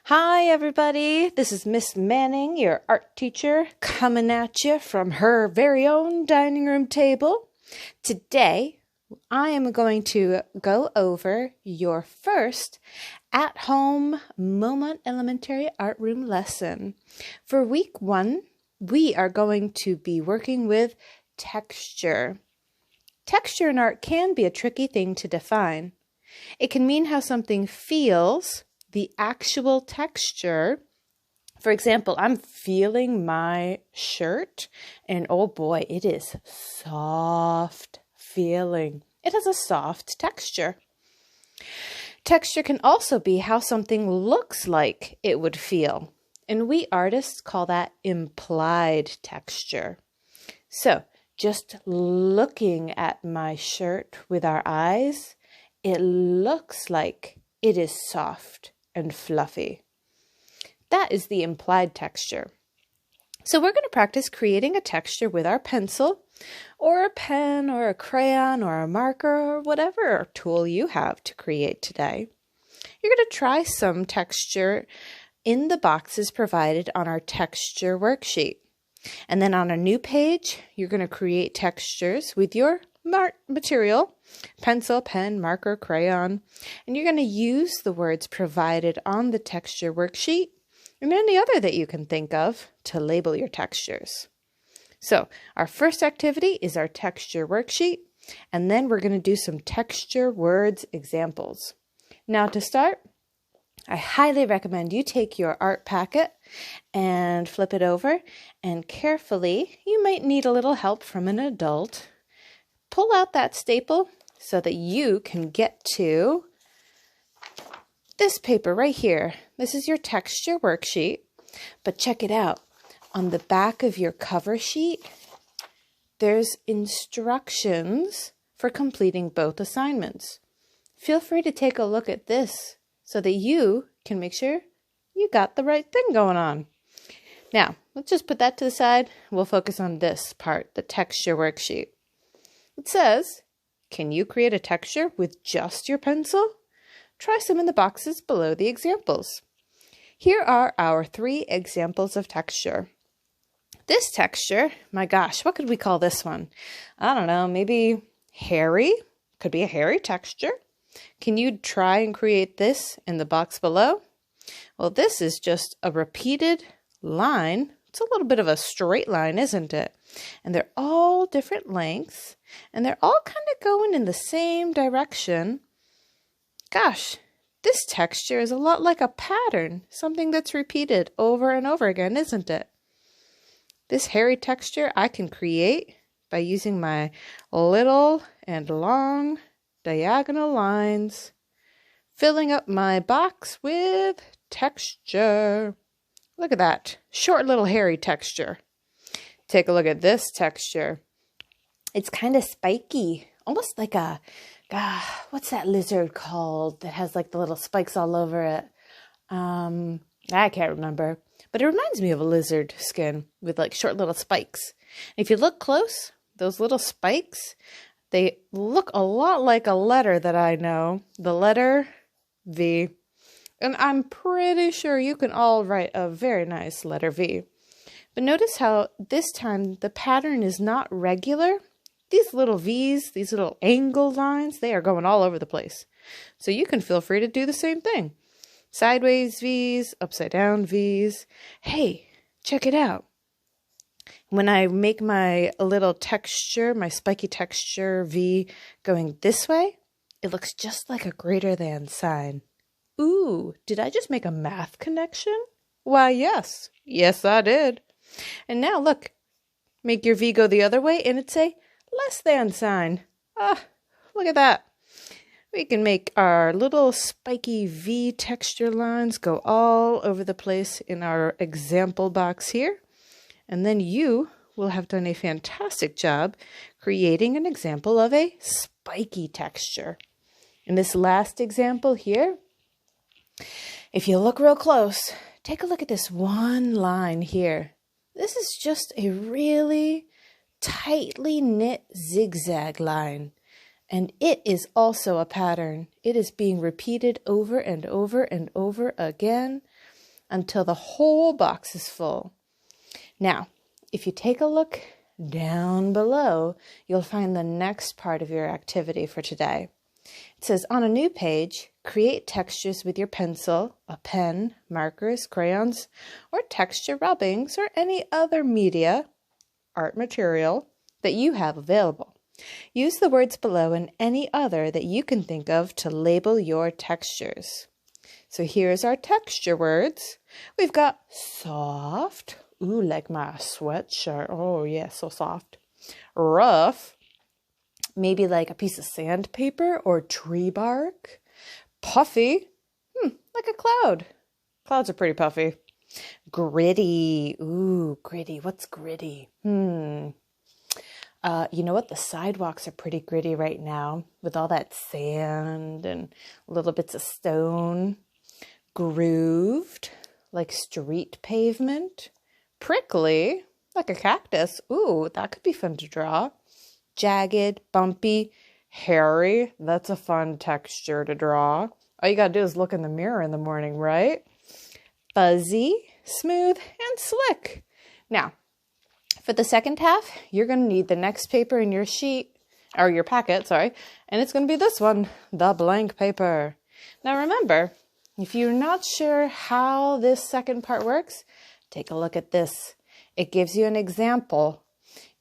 Hi, everybody. This is Miss Manning, your art teacher, coming at you from her very own dining room table. Today, I am going to go over your first at-home Momot Elementary Art Room lesson. For week 1, we are going to be working with texture. Texture in art can be a tricky thing to define. It can mean how something feels, the actual texture. For example, I'm feeling my shirt and oh boy, it is soft feeling. It has a soft texture. Texture can also be how something looks like it would feel. And we artists call that implied texture. So just looking at my shirt with our eyes, it looks like it is soft and fluffy. That is the implied texture. So we're going to practice creating a texture with our pencil or a pen or a crayon or a marker or whatever tool you have to create today. You're going to try some texture in the boxes provided on our texture worksheet. And then on a new page, you're going to create textures with your material, pencil, pen, marker, crayon, and you're going to use the words provided on the texture worksheet and any other that you can think of to label your textures. So our first activity is our texture worksheet, and then we're going to do some texture words examples. Now to start, I highly recommend you take your art packet and flip it over, and carefully, you might need a little help from an adult. Pull out that staple so that you can get to this paper right here. This is your texture worksheet, but check it out. On the back of your cover sheet, there's instructions for completing both assignments. Feel free to take a look at this so that you can make sure you got the right thing going on. Now, let's just put that to the side. We'll focus on this part, the texture worksheet. It says, can you create a texture with just your pencil? Try some in the boxes below the examples. Here are our 3 examples of texture. This texture, my gosh, what could we call this one? I don't know, maybe hairy? Could be a hairy texture. Can you try and create this in the box below? Well, this is just a repeated line. It's a little bit of a straight line, isn't it? And they're all different lengths, and they're all kind of going in the same direction. Gosh, this texture is a lot like a pattern, something that's repeated over and over again, isn't it? This hairy texture I can create by using my little and long diagonal lines, filling up my box with texture. Look at that, short little hairy texture. Take a look at this texture. It's kind of spiky, almost like a, what's that lizard called that has like the little spikes all over it? I can't remember, but it reminds me of a lizard skin with like short little spikes. If you look close, those little spikes, they look a lot like a letter that I know, the letter V. And I'm pretty sure you can all write a very nice letter V. But notice how this time the pattern is not regular. These little V's, these little angle lines, they are going all over the place. So you can feel free to do the same thing. Sideways V's, upside down V's. Hey, check it out. When I make my little texture, my spiky texture V going this way, it looks just like a greater than sign. Ooh, did I just make a math connection? Why, yes. Yes, I did. And now look, make your V go the other way and it's a less than sign. Ah, look at that. We can make our little spiky V texture lines go all over the place in our example box here. And then you will have done a fantastic job creating an example of a spiky texture. In this last example here, if you look real close, take a look at this one line here. This is just a really tightly knit zigzag line, and it is also a pattern. It is being repeated over and over and over again. until the whole box is full. Now, if you take a look down below, you'll find the next part of your activity for today. It says, on a new page, create textures with your pencil, a pen, markers, crayons, or texture rubbings, or any other media, art material, that you have available. Use the words below and any other that you can think of to label your textures. So here's our texture words. We've got soft, ooh, like my sweatshirt, oh yeah, so soft. Rough, maybe like a piece of sandpaper or tree bark. Puffy, like a cloud. Clouds are pretty puffy. Gritty, ooh, gritty, what's gritty? You know what? The sidewalks are pretty gritty right now with all that sand and little bits of stone. Grooved, like street pavement. Prickly, like a cactus. Ooh, that could be fun to draw. Jagged, bumpy, hairy. That's a fun texture to draw. All you gotta do is look in the mirror in the morning, right? Fuzzy, smooth, and slick. Now, for the second half, you're going to need the next paper in your sheet, or your packet, sorry, and it's going to be this one, the blank paper. Now remember, if you're not sure how this second part works, take a look at this. It gives you an example.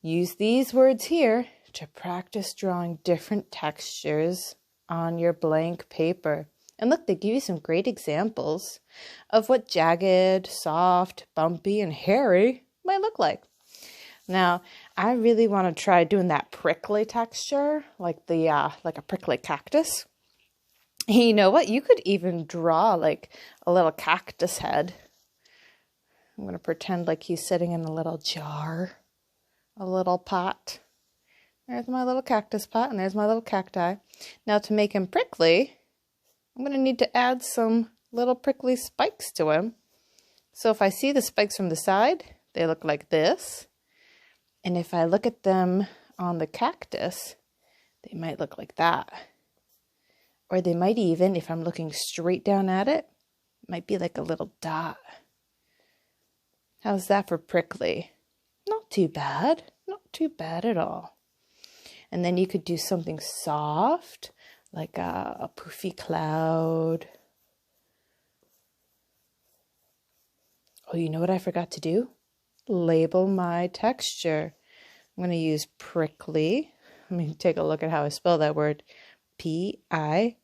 Use these words here to practice drawing different textures on your blank paper. And look, they give you some great examples of what jagged, soft, bumpy, and hairy might look like. Now, I really want to try doing that prickly texture, like a prickly cactus. You know what? You could even draw like a little cactus head. I'm going to pretend like he's sitting in a little jar, a little pot. There's my little cactus pot, and there's my little cacti. Now, to make him prickly, I'm going to need to add some little prickly spikes to him. So if I see the spikes from the side, they look like this. And if I look at them on the cactus, they might look like that. Or they might even, if I'm looking straight down at it, might be like a little dot. How's that for prickly? Not too bad. Not too bad at all. And then you could do something soft, like a poofy cloud. Oh, you know what I forgot to do? Label my texture. I'm going to use prickly. Let me take a look at how I spell that word. P-I-O-P-R-I-C-K-L-Y.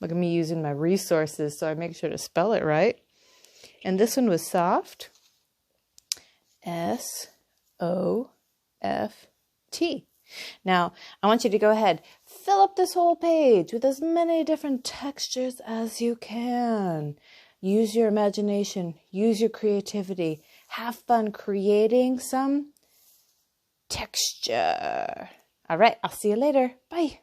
Look at me using my resources so I make sure to spell it right. And this one was soft. S-O-F-T. Now, I want you to go ahead, fill up this whole page with as many different textures as you can. Use your imagination, use your creativity, have fun creating some texture. All right, I'll see you later. Bye.